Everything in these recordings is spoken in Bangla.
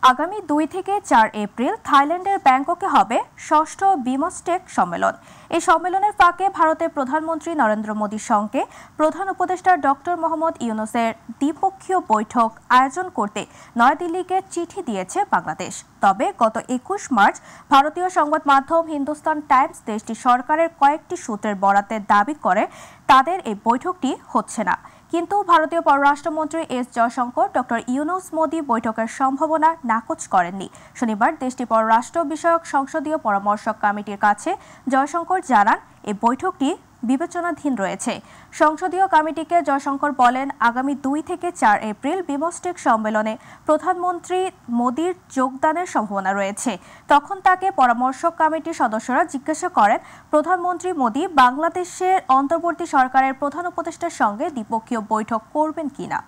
আগামী 2 থেকে 4 এপ্রিল থাইল্যান্ডের ব্যাংককে হবে ষষ্ঠ বিমস্টেক সম্মেলন। এই সম্মেলনের ফাঁকে ভারতের প্রধানমন্ত্রী নরেন্দ্র মোদীর সঙ্গে প্রধান উপদেষ্টা ডক্টর মোহাম্মদ ইউনূসের দ্বিপক্ষীয় বৈঠক আয়োজন করতে নয়াদিল্লিকে চিঠি দিয়েছে বাংলাদেশ। তবে গত 21 মার্চ ভারতীয় সংবাদ মাধ্যম হিন্দুস্তান টাইমস দেশটির সরকারের কয়েকটি সূত্রের বরাতে দাবি করে তাদের এই বৈঠকটি হচ্ছে না। কিন্তু ভারতীয় পররাষ্ট্রমন্ত্রী এস জয়শঙ্কর ডক্টর ইউনূস মোদি বৈঠকের সম্ভাবনা নাকচ করেননি। শনিবার দেশটির পররাষ্ট্র বিষয়ক সংসদীয় পরামর্শক কমিটির কাছে জয়শঙ্কর জানান এই বৈঠকটি বিবেচনাধীন রয়েছে। সংসদীয় কমিটিকে জয়শঙ্কর বলেন, আগামী 2 থেকে 4 এপ্রিল বিমস্টেক সম্মেলনে প্রধানমন্ত্রী মোদির যোগদানের সম্ভাবনা রয়েছে। তখন তাকে পরামর্শক কমিটির সদস্যরা জিজ্ঞাসা করেন, প্রধানমন্ত্রী মোদি বাংলাদেশের অন্তর্বর্তী সরকারের প্রধান উপদেষ্টার সঙ্গে দ্বিপক্ষীয় বৈঠক করবেন কিনা।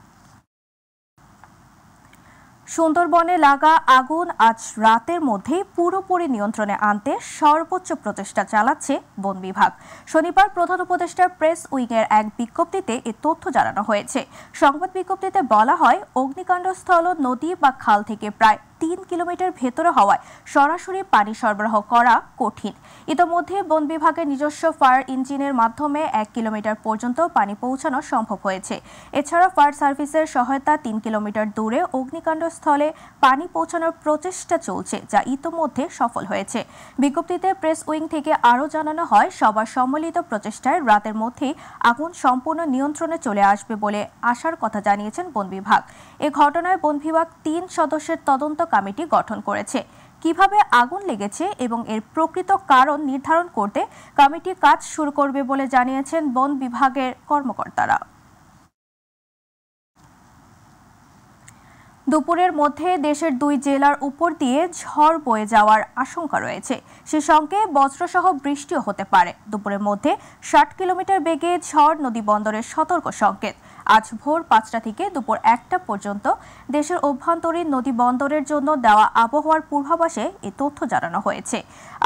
সুন্দরবনে লাগা আগুন আজ রাতের মধ্যেই পুরোপুরি নিয়ন্ত্রণে আনতে সর্বোচ্চ প্রচেষ্টা চালাচ্ছে বন বিভাগ। শনিবার প্রধান উপদেষ্টার প্রেস উইংয়ের এক বিজ্ঞপ্তিতে এ তথ্য জানানো হয়েছে। সংবাদ বিজ্ঞপ্তিতে বলা হয়, অগ্নিকাণ্ডস্থল নদী বা খাল থেকে প্রায় 3 কিলোমিটার ভেতরে হওয়ায় সরাসরি পানি সরবরাহ করা কঠিন। ইতোমধ্যে বন বিভাগের নিজস্ব ফায়ার ইঞ্জিনের মাধ্যমে 1 কিলোমিটার পর্যন্ত পানি পৌঁছানো সম্ভব হয়েছে। এছাড়া ফায়ার সার্ভিসের সহায়তা 3 কিলোমিটার দূরে অগ্নিকাণ্ডস্থলে পানি পৌঁছানোর প্রচেষ্টা চলছে, যা ইতোমধ্যে সফল হয়েছে। বিজ্ঞপ্তিতে প্রেস উইং থেকে আরও জানানো হয়, সবার সম্মিলিত প্রচেষ্টায় রাতের মধ্যেই আগুন সম্পূর্ণ নিয়ন্ত্রণে চলে আসবে বলে আশার কথা জানিয়েছেন বন বিভাগ। এ ঘটনায় বন বিভাগ 3 সদস্যের তদন্ত কমিটি গঠন করেছে। কিভাবে আগুন লেগেছে এবং এর প্রকৃত কারণ নির্ধারণ করতে কমিটি কাজ শুরু করবে বলে জানিয়েছেন বন বিভাগের কর্মকর্তারা। দুপুরের মধ্যে দেশের 2 জেলার উপর দিয়ে ঝড় বয়ে যাওয়ার আশঙ্কা রয়েছে। সে সঙ্গে বজ্রসহ বৃষ্টিও হতে পারে। দুপুরের মধ্যে 60 কিলোমিটার বেগে ঝড় নদী বন্দরের সতর্ক সংকেত। আজ ভোর 5টা থেকে দুপুর 1টা পর্যন্ত দেশের অভ্যন্তরীণ নদী বন্দরের জন্য দেওয়া আবহাওয়ার পূর্বাভাসে এই তথ্য জানানো হয়েছে।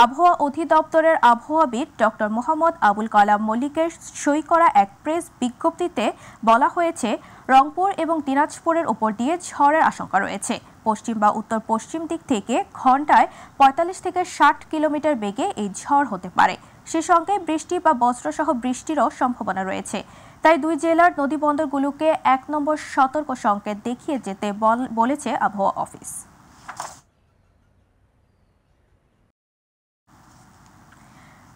আবহাওয়া অধিদপ্তরের আবহাওয়াবিদ ডক্টর মোহাম্মদ আবুল কালাম মল্লিকের সই করা এক প্রেস বিজ্ঞপ্তিতে বলা হয়েছে, রংপুর এবং দিনাজপুরের উপর দিয়ে ঝড়ের আশঙ্কা রয়েছে। পশ্চিম বা উত্তর পশ্চিম দিক থেকে ঘন্টায় 45 থেকে 60 কিলোমিটার বেগে এই ঝড় হতে পারে। সে সঙ্গে বৃষ্টি বা বজ্রসহ বৃষ্টিরও সম্ভাবনা রয়েছে। তাই 2 জেলার নদীবন্দরগুলোকে 1 নম্বর সতর্ক সংকেত দেখিয়ে যেতে বলেছে আবহাওয়া অফিস।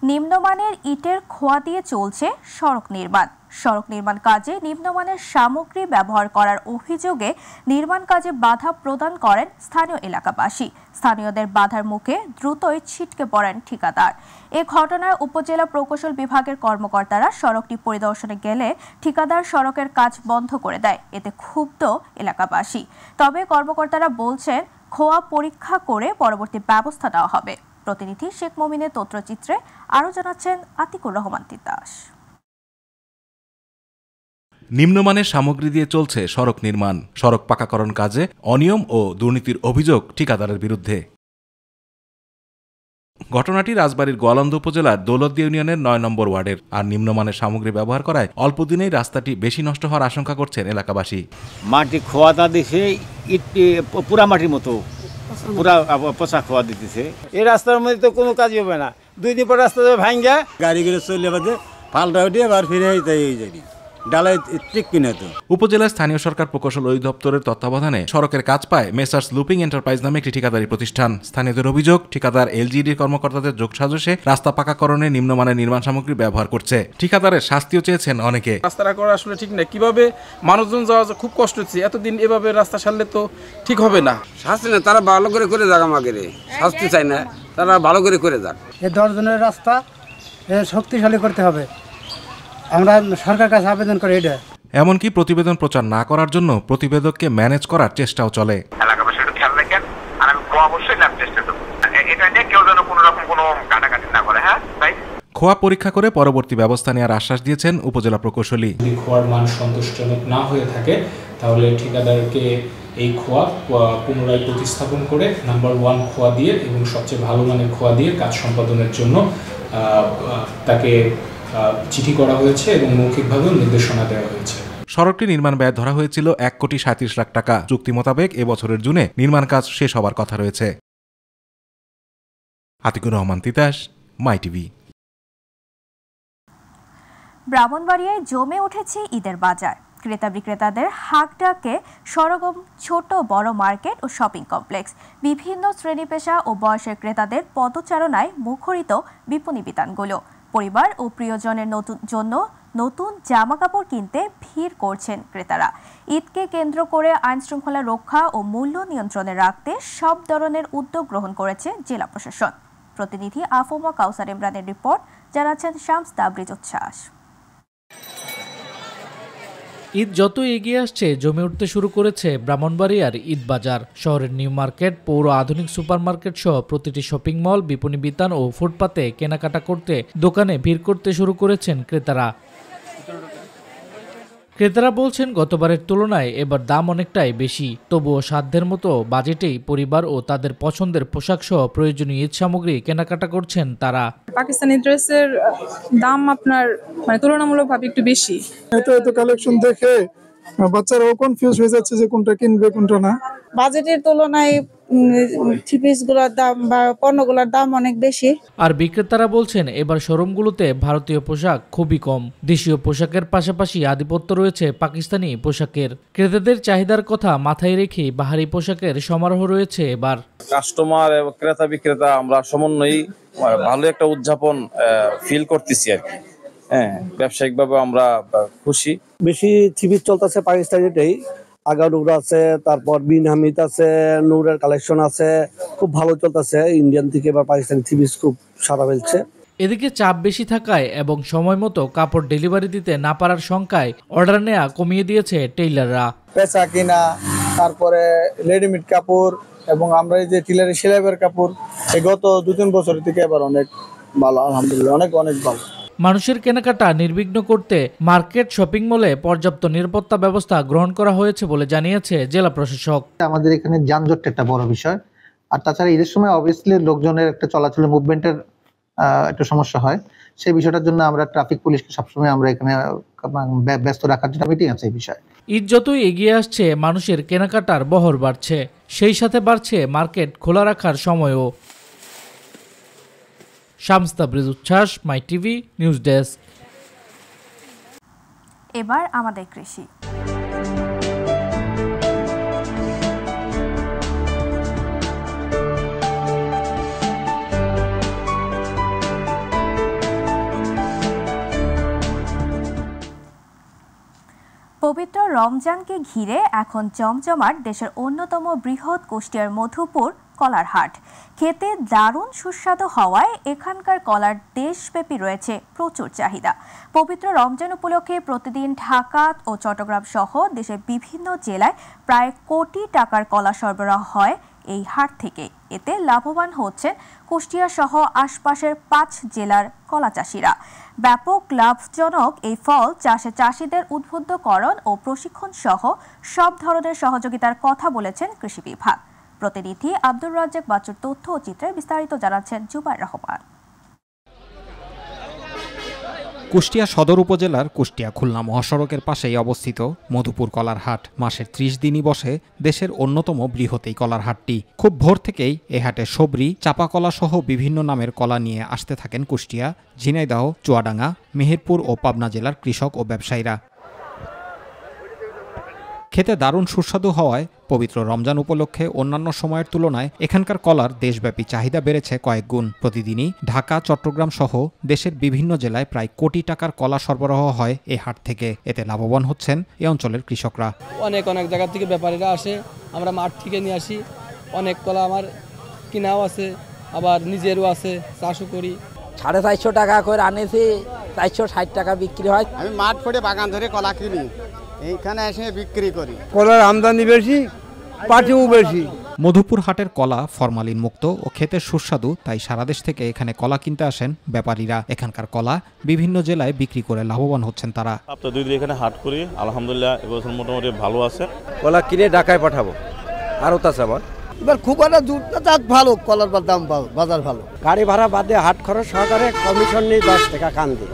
নিম্নমানের ইটের খোয়া দিয়ে চলছে সড়ক নির্মাণ। সড়ক নির্মাণ কাজে নিম্নমানের সামগ্রী ব্যবহার করার অভিযোগে নির্মাণ কাজে বাধা প্রদান করেন স্থানীয় এলাকাবাসী। স্থানীয়দের বাধার মুখে দ্রুতই ছিটকে পড়েন ঠিকাদার। এ ঘটনায় উপজেলা প্রকৌশল বিভাগের কর্মকর্তারা সড়কটি পরিদর্শনে গেলে ঠিকাদার সড়কের কাজ বন্ধ করে দেয়। এতে ক্ষুব্ধ এলাকাবাসী। তবে কর্মকর্তারা বলছেন, খোয়া পরীক্ষা করে পরবর্তী ব্যবস্থা নেওয়া হবে। প্রতিনিধি শেখ মমিনের তথ্যচিত্রে আরও জানাচ্ছেন আতিকুর রহমান তিতাস। নিম্নমানের সামগ্রী দিয়ে চলছে সড়ক নির্মাণ। সড়ক পাকাকরণ কাজে অনিয়ম ও দুর্নীতির অভিযোগ ঠিকাদারের বিরুদ্ধে। ঘটনাটি রাজবাড়ীর গোয়ালন্দ উপজেলার দৌলতদিয়া ইউনিয়নের 9 নম্বর ওয়ার্ডের। আর নিম্নমানের সামগ্রী ব্যবহার করায় অল্প দিনেই রাস্তাটি বেশি নষ্ট হওয়ার আশঙ্কা করছেন এলাকাবাসী। মাটি খোয়াটা দিছে, ইট পুরা মাটির মতো পুরা পচা খোয়া দিতেছে। এই রাস্তার মধ্যে তো কোনো কাজ হবে না। 2 দিন পর রাস্তা ভাঙ্গা গাড়িগুলো চলে বাদে পাল্টা উঠে আবার ফিরে যাই ডালাই ঠিক কিনা তো। উপজেলার স্থানীয় সরকার প্রকৌশল অধিদপ্তরের তত্ত্বাবধানে সড়কের কাজ পায় মেসার্স লুপিং এন্টারপ্রাইজ নামে একটি ঠিকাদারি প্রতিষ্ঠান। স্থানীয়দের অভিযোগ, ঠিকাদার এলজিডির কর্মকর্তাদের যোগসাজশে রাস্তা পাকাকরণে নিম্নমানের নির্মাণ সামগ্রী ব্যবহার করছে। ঠিকাদারের শাস্তিও চেয়েছেন অনেকে। রাস্তাটা করা আসলে ঠিক না। কিভাবে মানুষজন যাওয়া খুব কষ্ট হচ্ছে। এতদিন এভাবে রাস্তা সারলে তো ঠিক হবে না। শাস্তি না, তারা ভালো করে যাক, আমাকে শাস্তি চাই না, তারা ভালো করে যাক। এই 10 জনের রাস্তা শক্তিশালী করতে হবে। আমরা সরকার কাছে আবেদন করি এটা। এমনকি প্রতিবেদন প্রচার না করার জন্য প্রতিবেদককে ম্যানেজ করার চেষ্টাও চলে। এলাকাবাসী একটু খেয়াল রাখেন, আর আমি অবশ্যই নেওয়ার চেষ্টা করব। এটা নিয়ে কেউ যেন কোনো রকম কোনো কাটাকাটি না করে। হ্যাঁ তাই খোয়া পরীক্ষা করে পরবর্তী ব্যবস্থা নেওয়ার আশ্বাস দিয়েছেন উপজেলা প্রকৌশলী। যদি খোয়ার মান সন্তোষজনক না হয়ে থাকে তাহলে ঠিকাদারকে এই খোয়া পুনরায় প্রতিস্থাপন করে নাম্বার 1 খোয়া দিয়ে এবং সবচেয়ে ভালো মানের খোয়া দিয়ে কাজ সম্পাদনের জন্য তাকে চিঠি করা হয়েছে এবং মৌখিকভাবেও নির্দেশনা দেওয়া হয়েছে। সড়কটি নির্মাণ ব্যয় ধরা হয়েছিল 1,37,00,000 টাকা। চুক্তি মোতাবেক এবছরের জুনে নির্মাণ কাজ শেষ হবার কথা রয়েছে। আতিকুর রহমান তিতাস, মাই টিভি। ব্রাহ্মণবাড়িয়ায় জমে উঠেছে ঈদের বাজার। ক্রেতা বিক্রেতাদের হাঁক ডাকে সরগম ছোট বড় মার্কেট ও শপিং কমপ্লেক্স। বিভিন্ন শ্রেণী পেশা ও বয়সের ক্রেতাদের পদচারণায় মুখরিত বিপণী বিতানগুলো। পরিবার ও প্রিয়জনের জন্য নতুন জামা কাপড় কিনতে ভিড় করছেন ক্রেতারা। ঈদকে কেন্দ্র করে আইন শৃঙ্খলা রক্ষা ও মূল্য নিয়ন্ত্রণে রাখতে সব ধরনের উদ্যোগ গ্রহণ করেছে জেলা প্রশাসন। প্রতিনিধি আফমা কাউসার ইমরানের রিপোর্ট, জানাচ্ছেন শামস তাবরিজ উচ্ছ্বাস। ঈদ যত এগিয়ে আসছে জমে উঠতে শুরু করেছে ব্রাহ্মণবাড়িয়ার ঈদ বাজার। শহরের নিউ মার্কেট, পৌর আধুনিক সুপারমার্কেট সহ প্রতিটি শপিং মল, বিপণী বিতান ও ফুটপাতে কেনাকাটা করতে দোকানে ভিড় করতে শুরু করেছেন ক্রেতারা। ক্রেতারা বলছেন গতবারের তুলনায় এবার দাম অনেকটাই বেশি, তবুও সাধ্যের মতো বাজেটেই পরিবার ও তাদের পছন্দের পোশাক সহ প্রয়োজনীয় ঈদ সামগ্রী কেনাকাটা করছেন তারা। পাকিস্তানি ড্রেসের দাম আপনার তুলনামূলকভাবে একটু বেশি। এত কালেকশন দেখে বাচ্চারাও কনফিউজ হয়ে যাচ্ছে যে কোনটা কিনবে কোনটা না। বাজেটের তুলনায় থ্রি পিসগুলোর দাম বা পণ্যগুলোর দাম অনেক বেশি। আর বিক্রেতারা বলছেন এবার শোরুমগুলোতে ভারতীয় পোশাক খুবই কম। দেশীয় পোশাকের পাশাপাশি আধিপত্য রয়েছে পাকিস্তানি পোশাকের। ক্রেতাদের চাহিদার কথা মাথায় রেখে বাহারি পোশাকের সমারোহ রয়েছে এবার। কাস্টমার এবং ক্রেতা বিক্রেতা আমরা সমন্বয়ই ভালো একটা উদযাপন ফিল করতেছি আর কি। হ্যাঁ, ব্যবসায়িকভাবে আমরা খুশি। বেশি থ্রি পিস চলতেছে পাকিস্তানিটাই। আগাডুরা আছে, তারপর বিন হামিদ আছে, নূরের কালেকশন আছে, খুব ভালো চলতেছে। ইন্ডিয়ান থেকে বা পাকিস্তানি থ্রি পিস খুব সারা ফেলছে। এদিকে চাপ বেশি থাকায় এবং সময় মতো কাপড় ডেলিভারি দিতে না পারার শঙ্কায় অর্ডার নেওয়া কমিয়ে দিয়েছে টেইলাররা। পেঁচা কিনা, তারপরে রেডিমেড কাপড় এবং আমরা এই যে টেইলারের সেলাইয়ের কাপড় গত 2-3 বছর থেকে এবার অনেক ভালো, আলহামদুলিল্লাহ অনেক ভালো। মানুষের কেনাকাটা নির্বিঘ্ন করতে মার্কেট, শপিং মলে পর্যাপ্ত নিরাপত্তা ব্যবস্থা গ্রহণ করা হয়েছে বলে জানিয়েছে জেলা প্রশাসক। আমাদের এখানে যানজট একটা বড় বিষয়, আর তাছাড়া ঈদের সময় অবভিয়াসলি লোকজনের একটা চলাচলের মুভমেন্টের একটা সমস্যা হয়। সেই বিষয়টার জন্য আমরা ট্রাফিক পুলিশকে সবসময় আমরা এখানে ব্যস্ত রাখার জন্য মিটিং আছে এই বিষয়ে। ঈদ যতই এগিয়ে আসছে মানুষের কেনাকাটার বহর বাড়ছে, সেই সাথে বাড়ছে মার্কেট খোলা রাখার সময়ও। শামস তাবরিজ উচ্ছ্বাস, মাই টিভি নিউজ ডেস্ক। এবার আমাদের কৃষি। পবিত্র রমজানকে ঘিরে এখন জমজমাট দেশের অন্যতম বৃহৎ কুষ্টিয়ার মধুপুর কলার হাট। খেতে দারুণ সুস্বাদু হওয়ায় এখানকার কলার দেশব্যাপী রয়েছে প্রচুর চাহিদা। পবিত্র রমজান উপলক্ষে প্রতিদিন ঢাকা ও চট্টগ্রাম সহ দেশের বিভিন্ন জেলায় প্রায় কোটি টাকার কলা সরবরাহ হয় এই হাট থেকে। এতে লাভবান হচ্ছেন কুষ্টিয়া সহ আশপাশের 5 জেলার কলা চাষিরা। ব্যাপক লাভজনক এই ফল চাষে চাষিদের উদ্বুদ্ধকরণ ও প্রশিক্ষণ সহ সব ধরনের সহযোগিতার কথা বলেছেন কৃষি বিভাগ। প্রতিনিধি আব্দুর রাজ্জাক বাচ্চুর তথ্য ও চিত্রে বিস্তারিত জানাচ্ছেন জুবাইর রহমান। কুষ্টিয়া সদর উপজেলার কুষ্টিয়া খুলনা মহাসড়কের পাশেই অবস্থিত মধুপুর কলার হাট। মাসের 30 দিনই বসে দেশের অন্যতম বৃহৎ এই কলার হাটটি। খুব ভোর থেকেই এ হাটে সবরি, চাপা কলা সহ বিভিন্ন নামের কলা নিয়ে আসতে থাকেন কুষ্টিয়া, ঝিনাইদহ, চুয়াডাঙ্গা, মেহেরপুর ও পাবনা জেলার কৃষক ও ব্যবসায়ীরা। খেতে দারুণ সুস্বাদু হওয়ায় পবিত্র রমজান উপলক্ষে অন্যান্য সময়ের তুলনায় এখানকার কলার দেশব্যাপী চাহিদা বেড়েছে কয়েক গুণ। প্রতিদিনই ঢাকা, চট্টগ্রাম সহ দেশের বিভিন্ন জেলায় প্রায় কোটি টাকার কলা সরবরাহ হয় এই হাট থেকে। এতে লাভবান হচ্ছেন এই অঞ্চলের কৃষকরা। অনেক জায়গা থেকে ব্যাপারীরা আসে, আমরা মাঠ থেকে নিয়ে আসি। অনেক কলা আমার কিনাও আছে, আবার নিজেরও আছে, চাষও করি। 450 টাকা করে আনেছি, 460 টাকা বিক্রি হয়। আমি মাঠ করে বাগান ধরে কলা কিনি, এইখানে এসে বিক্রি করি। কলার আমদানি বেশি, পাটিও বেশি। মধুপুর হাটের কলা ফরমালিন মুক্ত ও খেতে সুস্বাদু, তাই সারা দেশ থেকে এখানে কলা কিনতে আসেন ব্যাপারীরা। এখানকার কলা বিভিন্ন জেলায় বিক্রি করে লাভবান হচ্ছেন তারা। সপ্তাহে 2 দিন এখানে হাট করি, আলহামদুলিল্লাহ এবছর মোটামুটি ভালো আছে। কলা কিনে ঢাকায় পাঠাবো, আরও তাছে আমার এবার খুব একটা জাত ভালো, কলার দাম ভালো, বাজার ভালো। গাড়ি ভাড়া বাদে হাট খরচ সহকারে কমিশন নিয়ে 10 টাকা কান দিই।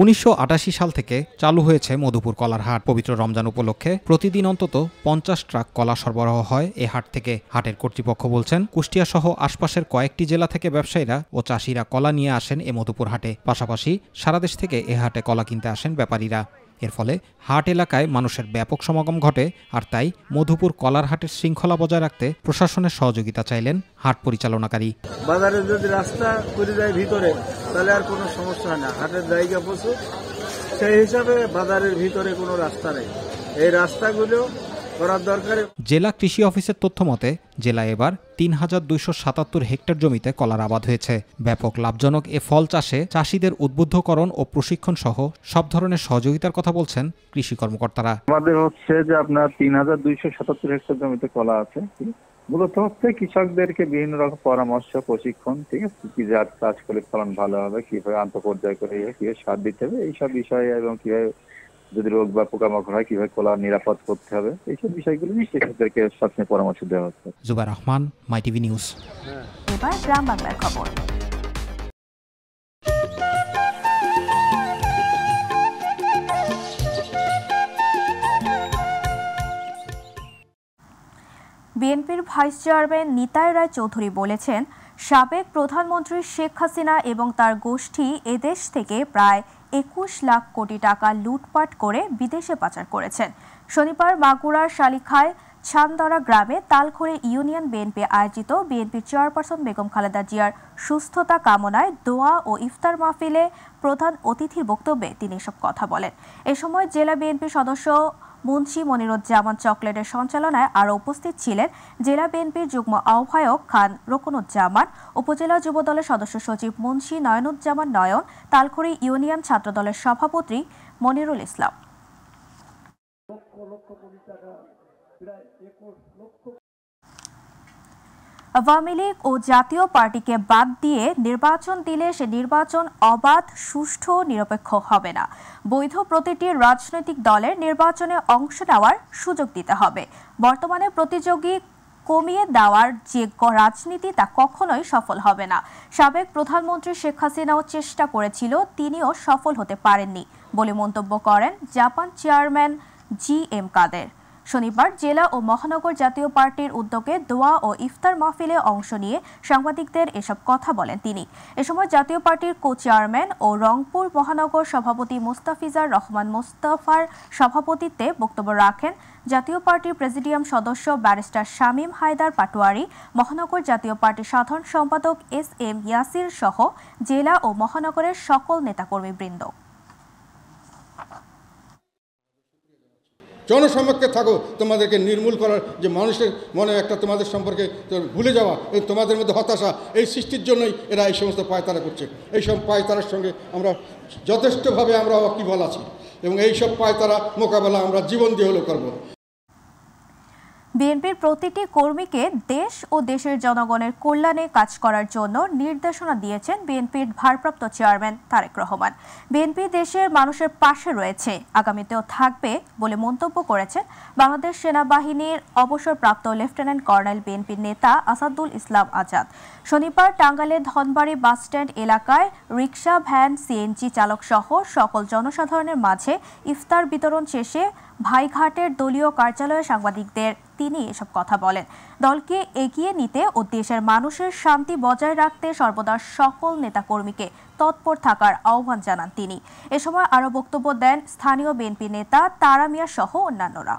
1988 সাল থেকে চালু হয়েছে মধুপুর কলার হাট। পবিত্র রমজান উপলক্ষে প্রতিদিন অন্তত 50 ট্রাক কলা সরবরাহ হয় এ হাট থেকে। হাটের কর্তৃপক্ষ বলছেন, কুষ্টিয়া সহ আশপাশের কয়েকটি জেলা থেকে ব্যবসায়ীরা ও চাষিরা কলা নিয়ে আসেন এ মধুপুর হাটে। পাশাপাশি সারা দেশ থেকে এ হাটে কলা কিনতে আসেন ব্যাপারীরা। এর ফলে হাট এলাকায় মানুষের ব্যাপক সমাগম ঘটে। আর তাই মধুপুর কলার হাটের শৃঙ্খলা বজায় রাখতে প্রশাসনের সহযোগিতা চাইলেন হাট পরিচালনাকারী। বাজারে যদি রাস্তা করে যায় ভিতরে, তাহলে আর কোনো সমস্যা হয় না, হাটের জায়গা প্রচুর, সেই হিসাবে বাজারের ভিতরে কোনো রাস্তা নেই। এই রাস্তাগুলো করার দরকার। জেলা কৃষি অফিসের তথ্য মতে জেলায় এবার ৩,২৭৭ হেক্টর জমিতে কলার আবাদ হয়েছে। ব্যাপক লাভজনক এ ফল চাষে চাষিদের উদ্বুদ্ধকরণ ও প্রশিক্ষণ সহ সব ধরনের সহযোগিতার কথা বলছেন কৃষি কর্মকর্তারা। আমাদের হচ্ছে যে আপনার ৩,২৭৭ হেক্টর জমিতে কলা আছে। মূলত হচ্ছে কৃষকদেরকে বিভিন্ন রকম পরামর্শ, প্রশিক্ষণ, ঠিক আছে, কি জাত চাষ করলে ফলন ভালো হবে, কিভাবে আন্তঃপর্যায় করে কিভাবে সার দিতে হবে, এইসব বিষয়ে, এবং কিভাবে যদি রোগ বা পোকামাকড় হয় কিভাবে কলা নিরাপদ করতে হবে, এইসব বিষয়গুলো নিয়ে কৃষকদেরকে সবসময় পরামর্শ দেওয়া হচ্ছে। জুবাইর রহমান, মাই টিভি নিউজ। এবার গ্রাম বাংলার খবর। বিএনপির ভাইস চেয়ারম্যান নিতাই রায় চৌধুরী বলেছেন, সাবেক প্রধানমন্ত্রী শেখ হাসিনা এবং তার গোষ্ঠী এদেশ থেকে প্রায় 21 লাখ কোটি টাকা লুটপাট করে বিদেশে পাচার করেছেন। শনিবার মাগুরার শালিখায় ছানদরা গ্রামে তালখড়ি ইউনিয়ন বিএনপি আয়োজিত বিএনপির চেয়ারপারসন বেগম খালেদা জিয়ার সুস্থতা কামনায় দোয়া ও ইফতার মাহফিলে প্রধান অতিথির বক্তব্যে তিনি এসব কথা বলেন। এ সময় জেলা বিএনপির সদস্য মুন্সি মনিরুজ্জামান চকলেটের সঞ্চালনায় আরও উপস্থিত ছিলেন জেলা বিএনপির যুগ্ম আহ্বায়ক খান রকুনুজ্জামান, উপজেলা যুবদলের সদস্য সচিব মুন্সি নয়নুজ্জামান নয়ন, তালখড়ি ইউনিয়ন ছাত্রদলের সভাপতি মনিরুল ইসলাম। আওয়ামী লীগ ও জাতীয় পার্টিকে বাদ দিয়ে নির্বাচন দিলে সে নির্বাচন অবাধ, সুষ্ঠু, নিরপেক্ষ হবে না। বৈধ প্রতিটি রাজনৈতিক দলের নির্বাচনে অংশ নেওয়ার সুযোগ দিতে হবে। বর্তমানে প্রতিযোগী কমিয়ে দেওয়ার যে রাজনীতি তা কখনোই সফল হবে না। সাবেক প্রধানমন্ত্রী শেখ হাসিনাও চেষ্টা করেছিল, তিনিও সফল হতে পারেননি বলে মন্তব্য করেন জাপান চেয়ারম্যান GM কাদের। শনিবার জেলা ও মহানগর জাতীয় পার্টির উদ্যোগে দোয়া ও ইফতার মাহফিলে অংশ নিয়ে সাংবাদিকদের এসব কথা বলেন তিনি। এ সময় জাতীয় পার্টির কো চেয়ারম্যান ও রংপুর মহানগর সভাপতি মোস্তাফিজার রহমান মোস্তফার সভাপতিত্বে বক্তব্য রাখেন জাতীয় পার্টির প্রেসিডিয়াম সদস্য ব্যারিস্টার শামীম হায়দার পাটোয়ারি, মহানগর জাতীয় পার্টির সাধারণ সম্পাদক SM ইয়াসির সহ জেলা ও মহানগরের সকল নেতাকর্মীবৃন্দ। জনসমক্ষে থাকো, তোমাদেরকে নির্মূল করার যে মানুষের মনে একটা তোমাদের সম্পর্কে ভুলে যাওয়া, তোমাদের মধ্যে হতাশা, এই সৃষ্টির জন্যই এরা এই সমস্ত পায়তারা করছে। এইসব পায়তারার সঙ্গে আমরা যথেষ্টভাবে আমরা ওয়াকিবহাল আছি এবং এইসব পায়তারা মোকাবেলা আমরা জীবন দিয়ে হলেও করব। বিএনপির প্রতিটি কর্মীকে দেশ ও দেশের জনগণের কল্যাণে কাজ করার জন্য নির্দেশনা দিয়েছেন বিএনপির ভারপ্রাপ্ত চেয়ারম্যান তারেক রহমান। বিএনপি দেশের মানুষের পাশে রয়েছে, আগামীতেও থাকবে বলে মন্তব্য করেছেন বাংলাদেশ সেনাবাহিনীর অবসরপ্রাপ্ত লেফটেন্যান্ট কর্নেল বিএনপির নেতা আসাদুল ইসলাম আজাদ। শনিবার টাঙ্গাইলের ধনবাড়ি বাসস্ট্যান্ড এলাকায় রিকশা, ভ্যান, CNG চালক সহ সকল জনসাধারণের মাঝে ইফতার বিতরণ শেষে ভাইঘাটের দলীয় কার্যালয়ে সাংবাদিকদের তিনি এসব কথা বলেন। দলকে এগিয়ে নিতে ও দেশের মানুষের শান্তি বজায় রাখতে সর্বদা সকল নেতাকর্মীকে তৎপর থাকার আহ্বান জানান তিনি। এ সময় আরও বক্তব্য দেন স্থানীয় বিএনপি নেতা তারা মিয়া সহ অন্যান্যরা।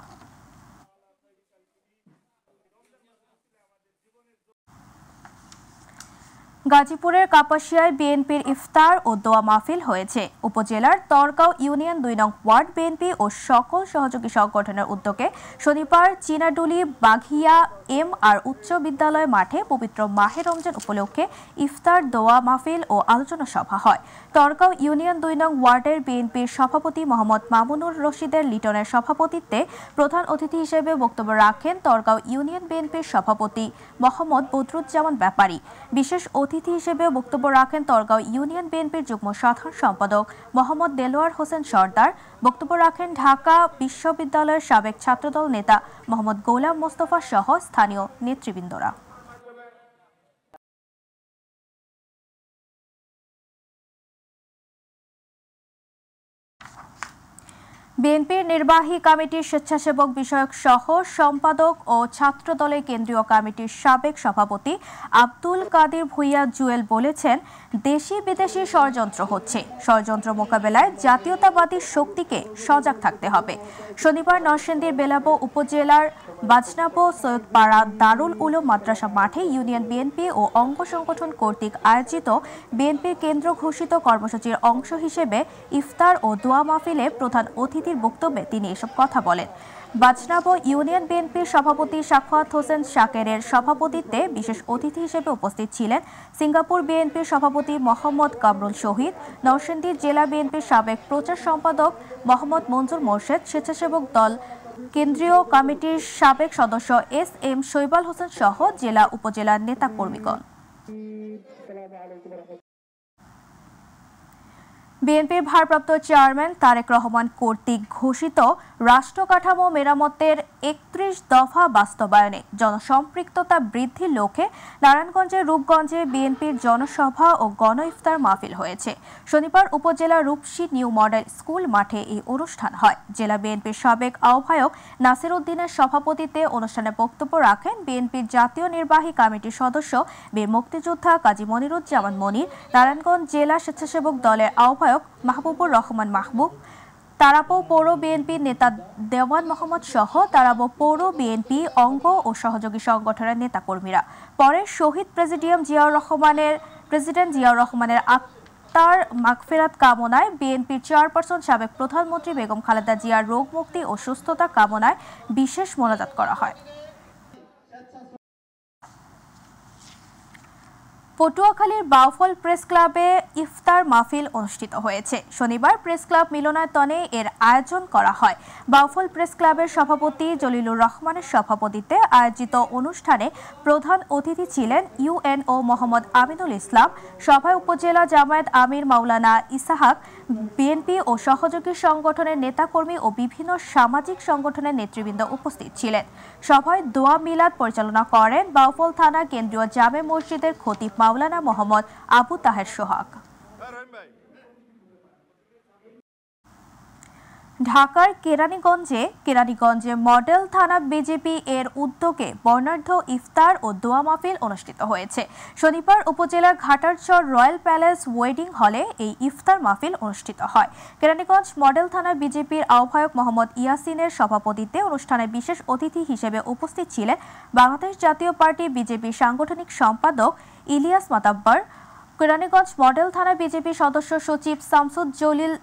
গাজীপুরের কাপাসিয়ায় বিএনপির ইফতার ও দোয়া মাহফিল হয়েছে। উপজেলার তরগাঁও ইউনিয়ন 2 নং ওয়ার্ড বিএনপি ও সকল সহযোগী সংগঠনের উদ্যোগে শনিবার চিনাডুলি বাঘিয়া MR উচ্চ বিদ্যালয় মাঠে পবিত্র মাহে রমজান উপলক্ষে ইফতার, দোয়া মাহফিল ও আলোচনা সভা হয়। তরগাঁও ইউনিয়ন 2 নং ওয়ার্ডের বিএনপির সভাপতি মোহাম্মদ মামুনুর রশিদের লিটনের সভাপতিত্বে প্রধান অতিথি হিসেবে বক্তব্য রাখেন তরগাঁও ইউনিয়ন বিএনপির সভাপতি মোহাম্মদ বদরুজ্জামান ব্যাপারী। বিশেষ অতিথি হিসেবে বক্তব্য রাখেন তরগাঁও ইউনিয়ন বিএনপির যুগ্ম সাধারণ সম্পাদক মোহাম্মদ দেলোয়ার হোসেন সর্দার। বক্তব্য রাখেন ঢাকা বিশ্ববিদ্যালয়ের সাবেক ছাত্রদল নেতা মোহাম্মদ গোলাম মোস্তফা সহ স্থানীয় নেতৃবৃন্দরা। বিএনপির নির্বাহী কমিটির স্বেচ্ছাসেবক বিষয়ক সহ সম্পাদক ও ছাত্র দলের কেন্দ্রীয় কমিটির সাবেক সভাপতি আব্দুল কাদির ভুইয়া জুয়েল বলেছেন, দেশি বিদেশি ষড়যন্ত্র হচ্ছে, ষড়যন্ত্র মোকাবেলায় জাতীয়তাবাদী শক্তিকে সজাগ থাকতে হবে। শনিবার নরসিংদীর বেলাবো উপজেলার বাজনাবো সৈয়দপাড়া দারুল উলুম মাদ্রাসা মাঠে ইউনিয়ন বিএনপি ও অঙ্গ সংগঠন কর্তৃক আয়োজিত বিএনপির কেন্দ্র ঘোষিত কর্মসূচির অংশ হিসেবে ইফতার ও দোয়া মাহফিলে প্রধান অতিথির বক্তব্যে তিনি এসব কথা বলেন। বাজনাবো ইউনিয়ন বিএনপির সভাপতি সাখাওয়াত হোসেন শাকেরের সভাপতিত্বে বিশেষ অতিথি হিসেবে উপস্থিত ছিলেন সিঙ্গাপুর বিএনপির সভাপতি মোহাম্মদ কামরুল শহীদ, নরসিংদী জেলা বিএনপির সাবেক প্রচার সম্পাদক মোহাম্মদ মঞ্জুর মোর্শেদ, স্বেচ্ছাসেবক দল কেন্দ্রীয় কমিটির সাবেক সদস্য এস.এম. শৈবাল হোসেন সহ জেলা উপজেলার নেতাকর্মীগণ। বিএনপির ভারপ্রাপ্ত চেয়ারম্যান তারেক রহমান কর্তৃক ঘোষিত রাষ্ট্র কাঠামো মেরামতের ৩১ দফা বাস্তবায়নে জনসম্পৃক্ততা বৃদ্ধির লক্ষ্যে নারায়ণগঞ্জের রূপগঞ্জে বিএনপির জনসভা ও গণ ইফতার মাহফিল হয়েছে। শনিবার উপজেলা রূপসী নিউ মডেল স্কুল মাঠে এই অনুষ্ঠান হয়। জেলা বিএনপির সাবেক আহ্বায়ক নাসির উদ্দিনের সভাপতিত্বে অনুষ্ঠানে বক্তব্য রাখেন বিএনপির জাতীয় নির্বাহী কমিটির সদস্য বীর মুক্তিযোদ্ধা কাজী মনিরুজ্জামান মনির, নারায়ণগঞ্জ জেলা স্বেচ্ছাসেবক দলের আহ্বায়ক মাহবুবুর রহমান মাহবুব, তারাবো পৌর বিএনপির নেতা দেওয়ান মোহাম্মদ সহ তারাবো পৌর বিএনপি অঙ্গ ও সহযোগী সংগঠনের নেতাকর্মীরা। পরে শহীদ প্রেসিডেন্ট জিয়াউর রহমানের আত্মার মাগফিরাত কামনায় বিএনপির চেয়ারপারসন সাবেক প্রধানমন্ত্রী বেগম খালেদা জিয়ার রোগ মুক্তি ও সুস্থতা কামনায় বিশেষ মোনাজাত করা হয়। পটুয়াখালীর বাউফল প্রেস ক্লাবে ইফতার মাহফিল অনুষ্ঠিত হয়েছে। শনিবার প্রেস ক্লাব মিলনায়তনে এর আয়োজন করা হয়। বাউফল প্রেস ক্লাবের সভাপতি জলিলুর রহমানের সভাপতিত্বে আয়োজিত অনুষ্ঠানে প্রধান অতিথি ছিলেন ইউএনও মোহাম্মদ আমিনুল ইসলাম। সভায় উপজেলা জামায়াত আমির মাওলানা ইসাহাক, বিএনপি ও সহযোগী সংগঠনের নেতাকর্মী ও বিভিন্ন সামাজিক সংগঠনের নেতৃবৃন্দ উপস্থিত ছিলেন। সভায় দোয়া মিলাদ পরিচালনা করেন বাউফল থানা কেন্দ্রীয় জামে মসজিদের খতিব মাওলানা মোহাম্মদ আবু তাহের সোহাগ। ঢাকার কেরানীগঞ্জে মডেল থানা বিজেপি এর উদ্যোগে বর্ণাঢ্য ইফতার ও দোয়া মাহফিল অনুষ্ঠিত হয়েছে। শনিবার উপজেলার ঘাটারচর রয়্যাল প্যালেস ওয়েডিং হলে এই ইফতার মাহফিল অনুষ্ঠিত হয়। কেরানীগঞ্জ মডেল থানা বিজেপির আহ্বায়ক মোহাম্মদ ইয়াসিনের সভাপতিত্বে অনুষ্ঠানে বিশেষ অতিথি হিসেবে উপস্থিত ছিলেন বাংলাদেশ জাতীয় পার্টি বিজেপির সাংগঠনিক সম্পাদক ইলিয়াস মাতাব্বর, কেরানীগঞ্জ মডেল থানা বিজেপি সদস্য সচিব শামসুদ জলিল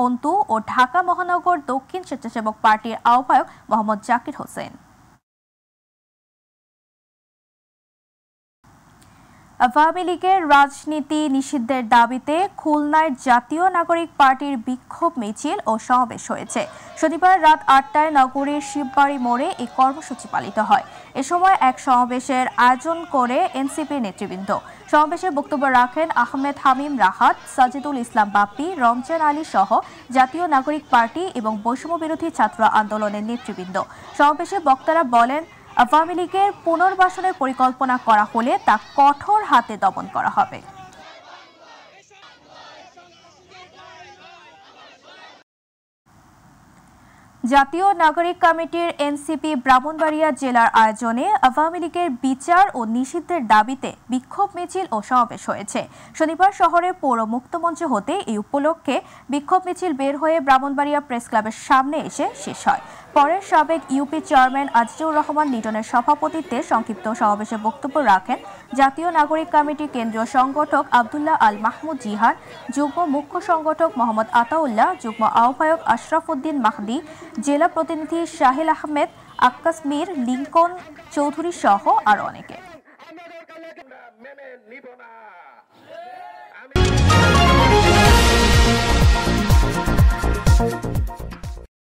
অন্তু ও ঢাকা মহানগর দক্ষিণ স্বেচ্ছাসেবক পার্টির আহ্বায়ক মোহাম্মদ জাকির হোসেন। আওয়ামী লীগের রাজনীতি নিষিদ্ধের দাবিতে খুলনায় জাতীয় নাগরিক পার্টির বিক্ষোভ মিছিল ও সমাবেশ হয়েছে। শনিবার রাত ৮টায় নগরীর শিববাড়ি মোড়ে এই কর্মসূচি পালিত হয়। এ সময় এক সমাবেশের আয়োজন করে এনসিপির নেতৃবৃন্দ। সমাবেশে বক্তব্য রাখেন আহমেদ হামিম রাহাত, সাজিদুল ইসলাম বাপ্পি, রমজান আলী সহ জাতীয় নাগরিক পার্টি এবং বৈষম্য বিরোধী ছাত্র আন্দোলনের নেতৃবৃন্দ। সমাবেশে বক্তারা বলেন, আওয়ামী লীগের পুনর্বাসনের পরিকল্পনা করা হলে তা কঠোর হাতে দমন করা হবে। জাতীয় নাগরিক কমিটির এনসিপি ব্রাহ্মণবাড়িয়া জেলার আয়োজনে আওয়ামী লীগের বিচার ও নিষিদ্ধের দাবিতে বিক্ষোভ মিছিল ও সমাবেশ হয়েছে। শনিবার শহরে পৌর মুক্তমঞ্চ হতে এই উপলক্ষে বিক্ষোভ মিছিল বের হয়ে ব্রাহ্মণবাড়িয়া প্রেস ক্লাবের সামনে এসে শেষ হয়। পরে সাবেক ইউপি চেয়ারম্যান আজিজুর রহমান লিটনের সভাপতিত্বে সংক্ষিপ্ত সমাবেশে বক্তব্য রাখেন জাতীয় নাগরিক কমিটির কেন্দ্রীয় সংগঠক আব্দুল্লাহ আল মাহমুদ জিহান, যুগ্ম মুখ্য সংগঠক মোহাম্মদ আতাউল্লাহ, যুগ্ম আহ্বায়ক আশরাফ উদ্দিন মাহদি, জেলা প্রতিনিধি শাহিল আহমেদ, আক্কাস মীর, লিঙ্কন চৌধুরী সহ আরো অনেকে।